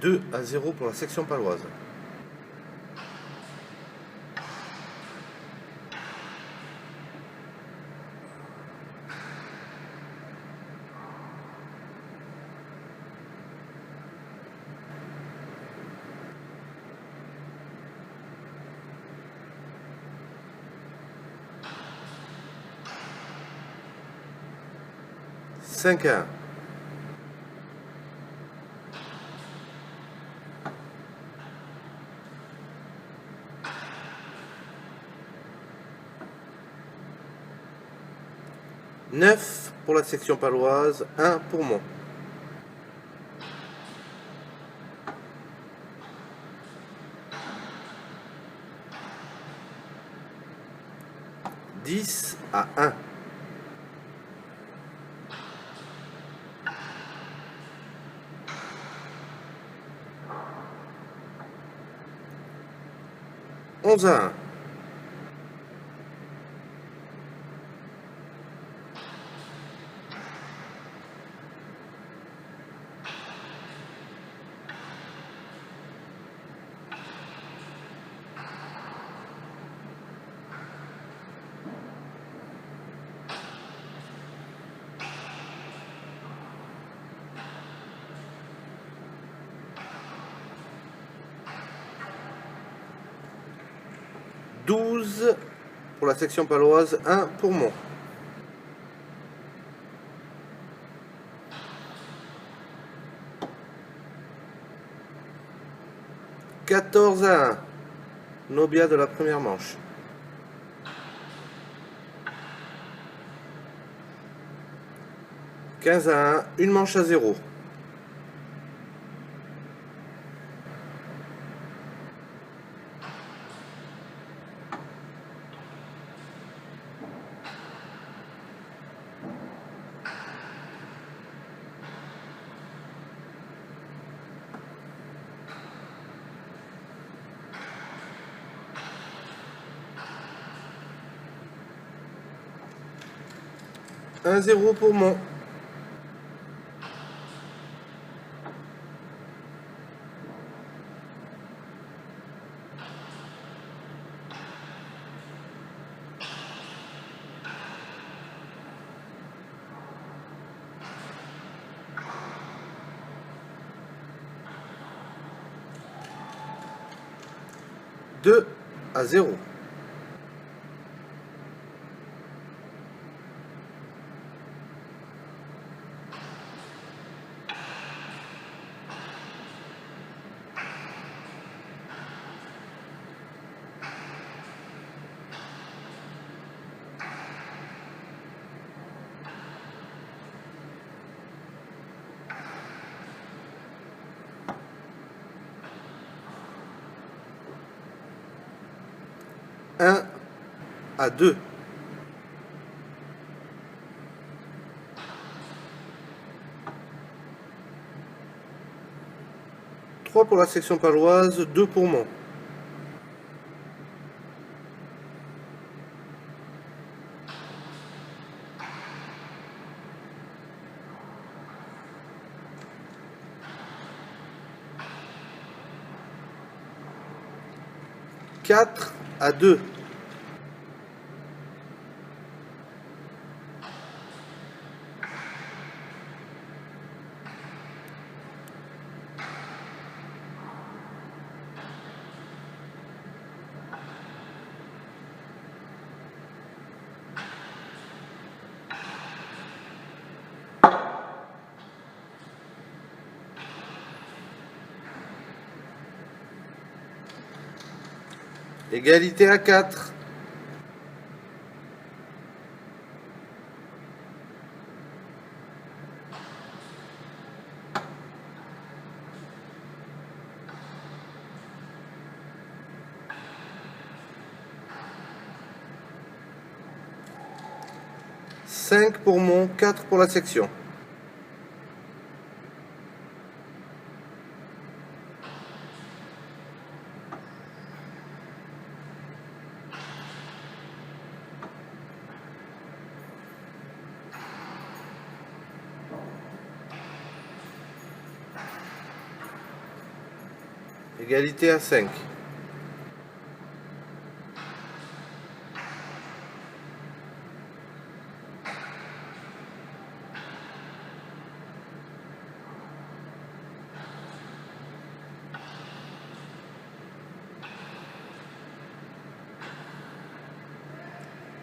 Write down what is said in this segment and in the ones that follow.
2-0 pour la section paloise. Cinq à 1. Neuf pour la section paloise, 1 pour Mont. 10-1. 11-1. 12 pour la section paloise, 1 pour Mont. 14-1. Nobia de la première manche. 15-1, une manche à 0. 1-0 pour Mont. 2-0. 1-2. 3 pour la section paloise, 2 pour Mont. 4-2. 'Égalité à 4. Cinq pour Mont, 4 pour la section. Égalité à 5.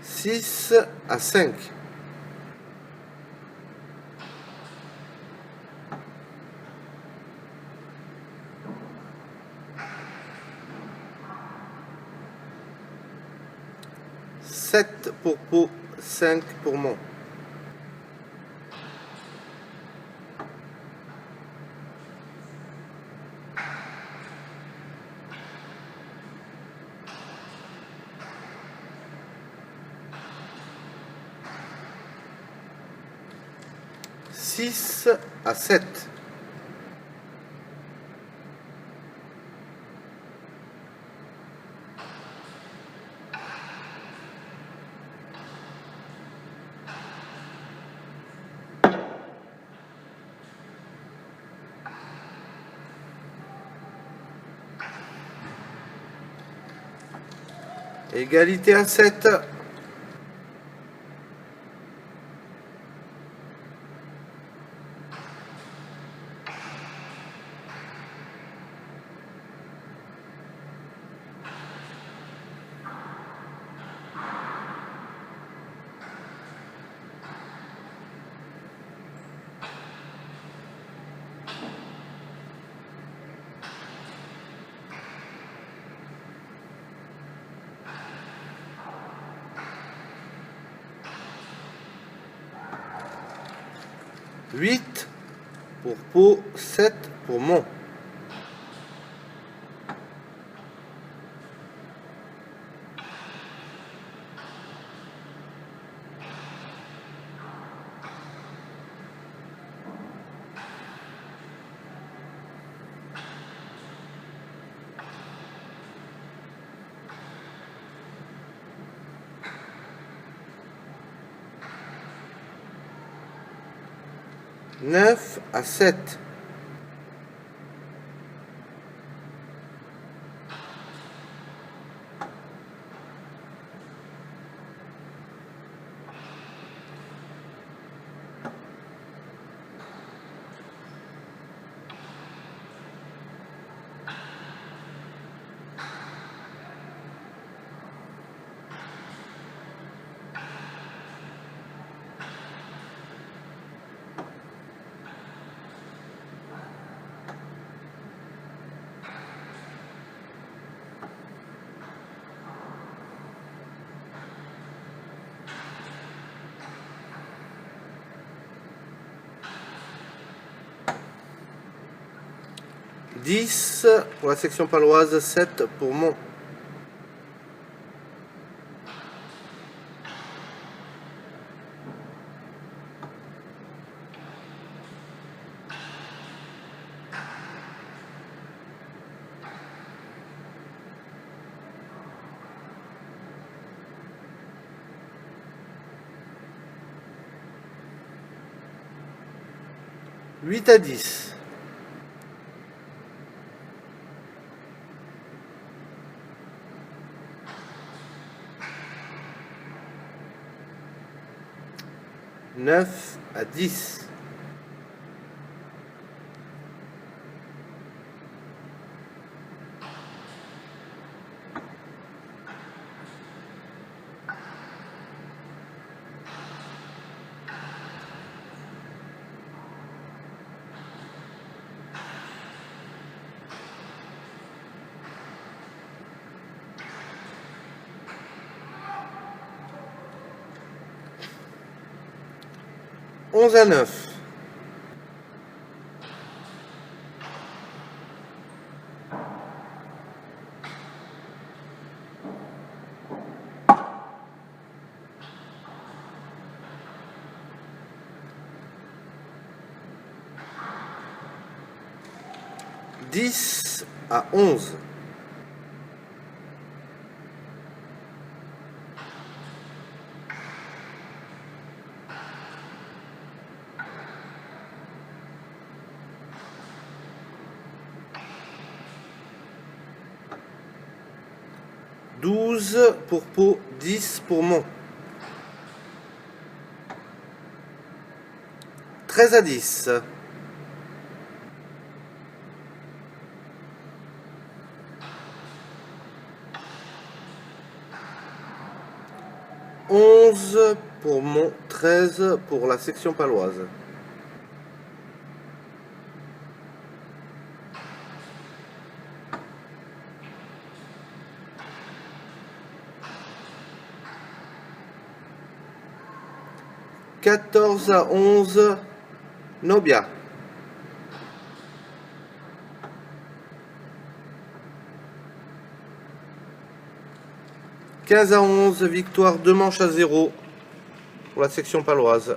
Six à 5. Sept pour Pau, 5 pour Mont. Six à 7. Égalité à 7. Huit pour Pau, 7 pour Mont. Neuf à 7. Dix pour la section paloise, 7 pour Mont. Huit à 10. Neuf à 10. Onze à 9. Dix à 11. 12 pour Pau, 10 pour Mont. 13 à 10. 11 pour Mont, 13 pour la section paloise. 14 à 11, Nobia. 15 à 11, victoire 2 manches à 0 pour la section paloise.